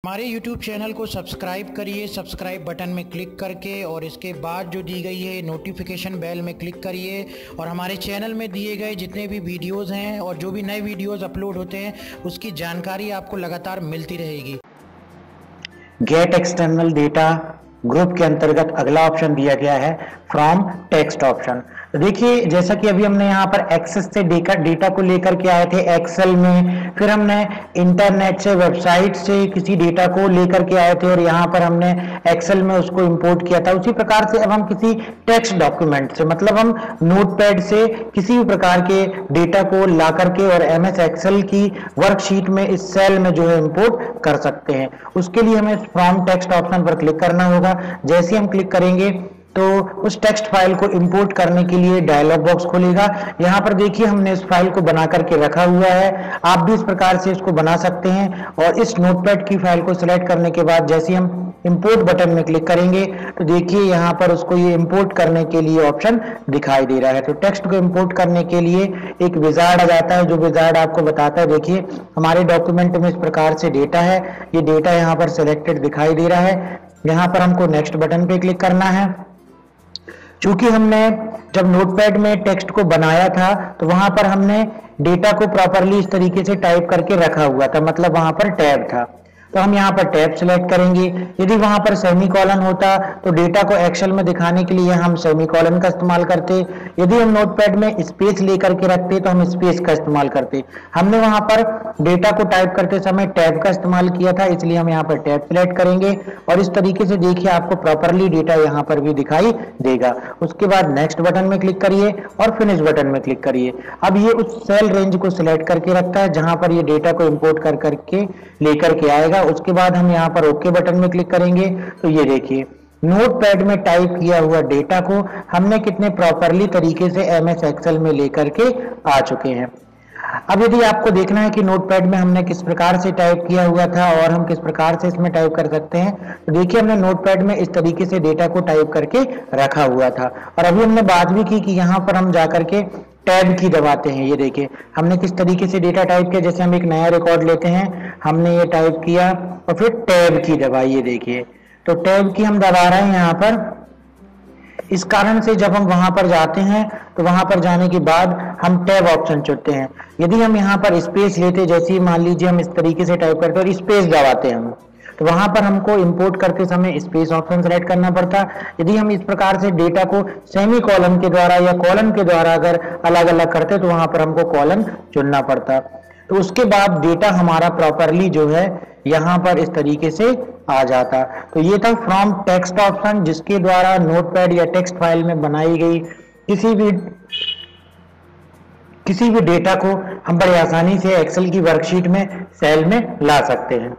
हमारे YouTube channel को subscribe करिए, सब्सक्राइब बटन में क्लिक करके और इसके बाद जो दी गई है नोटिफिकेशन बेल में क्लिक करिए और हमारे चैनल में दिए गए जितने भी वीडियोस हैं और जो भी नए वीडियोस अपलोड होते हैं उसकी जानकारी आपको लगातार मिलती रहेगी। गेट एक्सटर्नल डेटा ग्रुप के अंतर्गत अगला ऑप्शन दिया गया है फ्रॉम टेक्स्ट ऑप्शन। तो देखिए जैसा कि अभी हमने यहाँ पर एक्सेस से डेटा को लेकर के आए थे एक्सेल में, फिर हमने इंटरनेट से वेबसाइट से किसी डेटा को लेकर के आए थे और यहाँ पर हमने एक्सेल में उसको इंपोर्ट किया था। उसी प्रकार से अब हम किसी टेक्स्ट डॉक्यूमेंट से मतलब हम नोटपैड से किसी भी प्रकार के डेटा को ला करके और MS एक्सेल की वर्कशीट में इस सेल में जो है इंपोर्ट कर सकते हैं। उसके लिए हमें फ्रॉम टेक्स्ट ऑप्शन पर क्लिक करना होगा। जैसे हम क्लिक करेंगे तो उस टेक्स्ट फाइल को इंपोर्ट करने के लिए डायलॉग बॉक्स खुलेगा। यहाँ पर देखिए हमने इस फाइल को बना करके रखा हुआ है, आप भी इस प्रकार से इसको बना सकते हैं। और इस नोटपैड की फाइल को सिलेक्ट करने के बाद जैसे हम इंपोर्ट बटन में क्लिक करेंगे तो देखिए यहाँ पर उसको ये इंपोर्ट करने के लिए ऑप्शन दिखाई दे रहा है। तो टेक्स्ट को इंपोर्ट करने के लिए एक विजार्ड आ जाता है, जो विजार्ड आपको बताता है देखिए हमारे डॉक्यूमेंट में इस प्रकार से डेटा है, ये डेटा यहाँ पर सिलेक्टेड दिखाई दे रहा है। यहाँ पर हमको नेक्स्ट बटन पे क्लिक करना है। चूंकि हमने जब नोटपैड में टेक्स्ट को बनाया था तो वहां पर हमने डेटा को प्रॉपरली इस तरीके से टाइप करके रखा हुआ था, मतलब वहां पर टैब था। तो हम यहाँ पर टैब सिलेक्ट करेंगे। यदि वहां पर सेमीकोलन होता तो डेटा को एक्सेल में दिखाने के लिए हम सेमीकोलन का इस्तेमाल करते। यदि हम नोटपैड में स्पेस लेकर के रखते तो हम स्पेस का इस्तेमाल करते। हमने वहां पर डेटा को टाइप करते समय टैब का इस्तेमाल किया था, इसलिए हम यहाँ पर टैब सिलेक्ट करेंगे और इस तरीके से देखिए आपको प्रॉपरली डेटा यहाँ पर भी दिखाई देगा। उसके बाद नेक्स्ट बटन में क्लिक करिए और फिनिश बटन में क्लिक करिए। अब ये उस सेल रेंज को सिलेक्ट करके रखता है जहां पर ये डेटा को इंपोर्ट कर करके लेकर के आएगा। उसके बाद हम यहाँ पर ओके बटन में क्लिक करेंगे तो ये देखिए नोटपैड में टाइप किया हुआ डेटा को हमने कितने प्रॉपरली तरीके से MS एक्सेल में लेकर के आ चुके हैं। अब यदि आपको देखना है कि नोटपैड में हमने किस प्रकार से टाइप किया हुआ था और हम किस प्रकार से इसमें टाइप कर सकते हैं, तो देखिए हमने नोटपैड में इस तरीके से डेटा को टाइप करके रखा हुआ था। और अभी हमने बात भी की कि यहाँ पर हम जाकर के टैब की दबाते हैं। ये देखिए हमने किस तरीके से डेटा टाइप किया। जैसे हम एक नया रिकॉर्ड लेते हैं, हमने ये टाइप किया और फिर टैब की दबाई। ये देखिए तो टैब की हम दबा रहे हैं यहाँ पर। इस कारण से जब हम वहां पर जाते हैं तो वहां पर जाने के बाद हम टैब ऑप्शन चुनते हैं। यदि हम यहाँ पर स्पेस लेते, जैसे ही मान लीजिए हम इस तरीके से टाइप करते हैं और स्पेस दबाते हैं हम, तो वहां पर हमको इंपोर्ट करते समय स्पेस ऑप्शन सेलेक्ट करना पड़ता। यदि हम इस प्रकार से डेटा को सेमी कॉलन के द्वारा या कॉलन के द्वारा अगर अलग अलग करते तो वहां पर हमको कॉलन चुनना पड़ता। तो उसके बाद डेटा हमारा प्रॉपरली जो है यहाँ पर इस तरीके से आ जाता। तो ये था फ्रॉम टेक्स्ट ऑप्शन, जिसके द्वारा नोटपैड या टेक्स्ट फाइल में बनाई गई किसी भी डेटा को हम बड़ी आसानी से एक्सेल की वर्कशीट में सेल में ला सकते हैं।